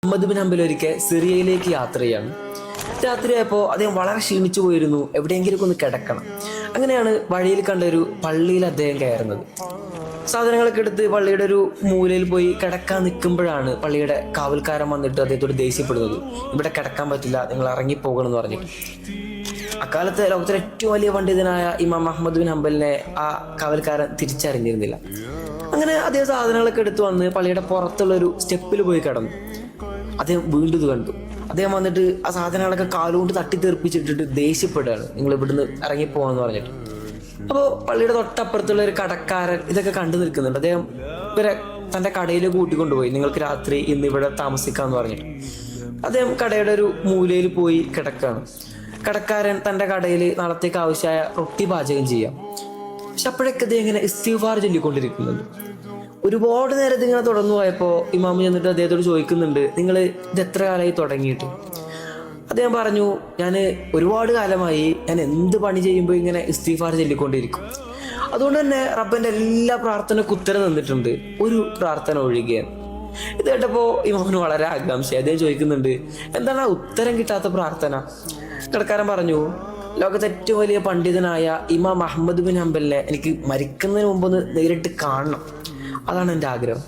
Ahmad bin Hanbal ഒരിക്കൽ സിറിയയിലേക്ക് യാത്ര ചെയ്യാണ്. രാത്രിയായപ്പോൾ അദ്ദേഹം വളരെ ക്ഷീണിച്ചു പോയിരുന്നു. എവിടെയെങ്കിലും ഒന്ന് കിടക്കണം. അങ്ങനെയാണ് വഴിയിൽ കണ്ട ഒരു പള്ളിയിൽ അദ്ദേഹം കയറുന്നത്. സാധനങ്ങളൊക്കെ എടുത്ത് പള്ളിയുടെ ഒരു മൂലയിൽ പോയി കിടക്കാൻ നിൽക്കുമ്പോഴാണ് പള്ളിയുടെ കാവൽക്കാരൻ വന്നിട്ട് അദ്ദേഹത്തോട് ദേഷ്യപ്പെടുന്നത്. ഇവിടെ കിടക്കാൻ പറ്റില്ല, നിങ്ങൾ ഇറങ്ങിപ്പോകണം എന്ന് പറഞ്ഞിട്ട്. അക്കാലത്ത് ലോകത്തിലെ ഏറ്റവും വലിയ പണ്ഡിതനായ ഇമാം അഹ്മദ് ബിൻ ഹംബലിനെ ആ കാവൽക്കാരൻ തിരിച്ചറിഞ്ഞിരുന്നില്ല. അങ്ങനെ അദ്ദേഹം സാധനങ്ങളൊക്കെ എടുത്ത് വന്ന് പള്ളിയുടെ പുറത്തുള്ള ഒരു സ്റ്റെപ്പിൽ പോയി കിടന്നു. അദ്ദേഹം വീണ്ടും ഇത് കണ്ടു. അദ്ദേഹം വന്നിട്ട് ആ സാധനങ്ങളൊക്കെ കാലുകൊണ്ട് തട്ടിത്തെറിപ്പിച്ചിട്ടിട്ട് ദേഷ്യപ്പെടുകയാണ്, നിങ്ങൾ ഇവിടുന്ന് ഇറങ്ങിപ്പോകണമെന്ന് പറഞ്ഞിട്ട്. അപ്പോൾ പള്ളിയുടെ തൊട്ടപ്പുറത്തുള്ള ഒരു കടക്കാരൻ ഇതൊക്കെ കണ്ടു നിൽക്കുന്നുണ്ട്. അദ്ദേഹം ഇവരെ തൻ്റെ കടയിൽ കൂട്ടിക്കൊണ്ടുപോയി, നിങ്ങൾക്ക് രാത്രി ഇന്ന് ഇവിടെ താമസിക്കാമെന്ന് പറഞ്ഞിട്ട്. അദ്ദേഹം കടയുടെ ഒരു മൂലയിൽ പോയി കിടക്കുകയാണ്. കടക്കാരൻ തൻ്റെ കടയിൽ നാളത്തേക്ക് ആവശ്യമായ റൊട്ടി പാചകം ചെയ്യാം. പക്ഷെ അപ്പോഴൊക്കെ അദ്ദേഹം ഇങ്ങനെ ഇസ്തിഗ്ഫാർ ചൊല്ലിക്കൊണ്ടിരിക്കുന്നുണ്ട്. ഒരുപാട് നേരത്തെ ഇങ്ങനെ തുടർന്നു പോയപ്പോൾ ഇമാമ് ചെന്നിട്ട് അദ്ദേഹത്തോട് ചോദിക്കുന്നുണ്ട്, നിങ്ങൾ ഇത് എത്ര കാലമായി തുടങ്ങിയിട്ട്? അദ്ദേഹം പറഞ്ഞു, ഞാൻ ഒരുപാട് കാലമായി ഞാൻ എന്ത് പണി ചെയ്യുമ്പോൾ ഇങ്ങനെ ഇസ്തിഗ്ഫാർ ചൊല്ലിക്കൊണ്ടിരിക്കും. അതുകൊണ്ട് തന്നെ റബ്ബിൻ്റെ എല്ലാ പ്രാർത്ഥനയ്ക്കും ഉത്തരം തന്നിട്ടുണ്ട്, ഒരു പ്രാർത്ഥന ഒഴികെയാണ്. ഇത് കേട്ടപ്പോൾ ഇമാമിന് വളരെ ആകാംക്ഷ. അദ്ദേഹം ചോദിക്കുന്നുണ്ട്, എന്താണ് ആ ഉത്തരം കിട്ടാത്ത പ്രാർത്ഥന? കടക്കാരൻ പറഞ്ഞു, ലോകത്തെ ഏറ്റവും വലിയ പണ്ഡിതനായ ഇമാം അഹ്മദ് ബിൻ ഹംബലിനെ എനിക്ക് മരിക്കുന്നതിന് മുമ്പൊന്ന് നേരിട്ട് കാണണം, അതാണ് എൻ്റെ ആഗ്രഹം.